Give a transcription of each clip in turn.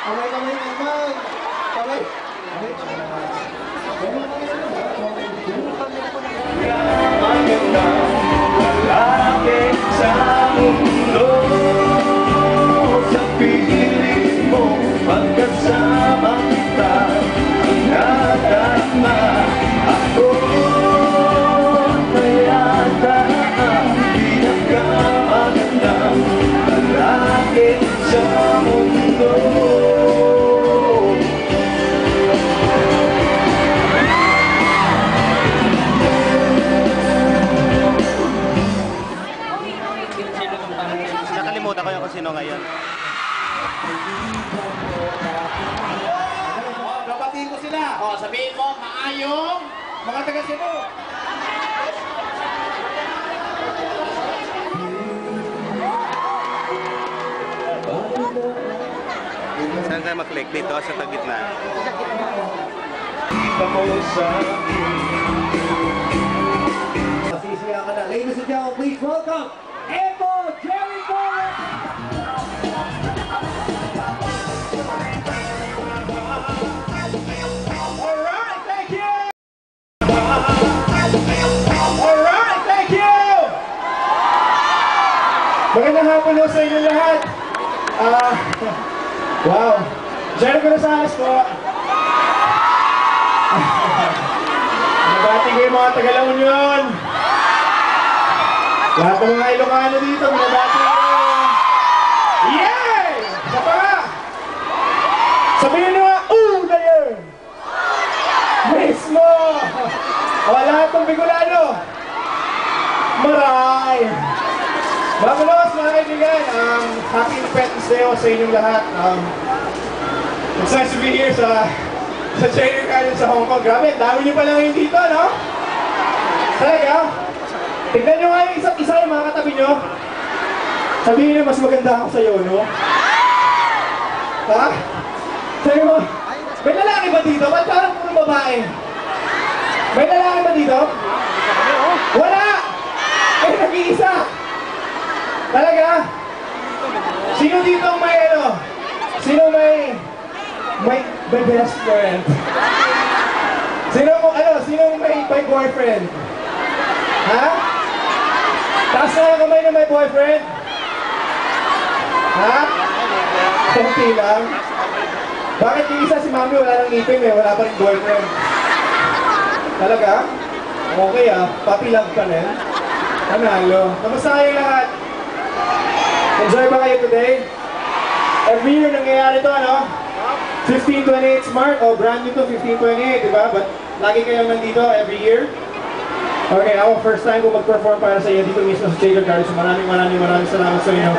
Kamay-kamay naman. Kamay. Kamay-kamay naman. Lalaki sa mundo, sa piling mo, pagkasama kita, natama ako. Mayata ang pinakamagandang lalaki sa mundo. Nakalimutan ko yung kung sino ngayon. Kapatiin ko sila. O, sabihin mo, maayong mga taga-Cebu. Saan kayo mag-click? Dito sa tagitna. Masisiya ka na. Ladies and gentlemen, please welcome Evo Jericho! Alright, thank you! Alright, thank you! Magandang hapon po sa inyo lahat. Wow. Jericho Rosales po. Nabati kayo mga Tagalaw yun. Lahat ng mga Ilocano dito, binabati kayo. Yay! Isa pa nga. Sabihin nyo nga, na yun! Mismo! O lahat ng Bicolano. Maray! Mga kulos, mga kaibigan, happy Independence Day sa inyong lahat. It's nice to be here sa China Garden sa Hong Kong. Grabe, dami nyo pala ngayon dito, no? Talaga? Tignan nyo nga yung isa't isa yung mga katabi nyo. Sabihin nyo, mas maganda ako sa'yo, no? Ha? Sabi mo, may lalaki ba dito? Ba't parang puro babae? May lalaki ba dito? Wala! Eh, nag-iisa! Talaga? Sino dito may ano? Sino may best friend? Sino may boyfriend? Ha? Taas na ang kamay na may boyfriend? Ha? Kunti lang? Bakit yung isa si Mami wala nang ngipin wala pa rin boyfriend? Talaga? Okay puppy love ka rin? Panalo. Kamusta kayo lahat? Enjoy ba kayo today? Every year nangyayari ito, ano? 1528 Smart, brand new to 1528, diba? But lagi kayong nandito every year. Okay, ako first time ko mag-perform para sa iyo dito mismo sa China Garden. So maraming salamat sa inyo.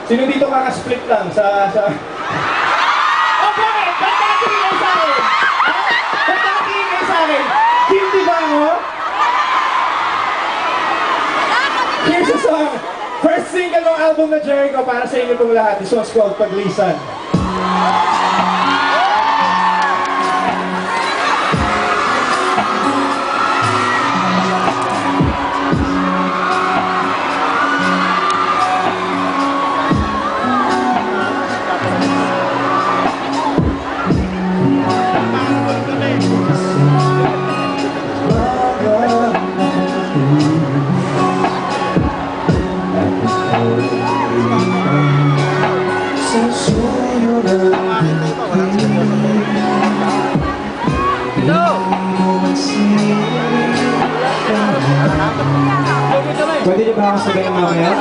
Sino dito kaka-split lang sa... Oh, bakit? Ba't nakatingin sa akin? Ba't nakatingin sa akin? Guilty ba ako? Here's a song. First single ng album na Jericho para sa inyo pong lahat. This one's called Paglisan. Pwede niyo ba ako sabihin mamaya?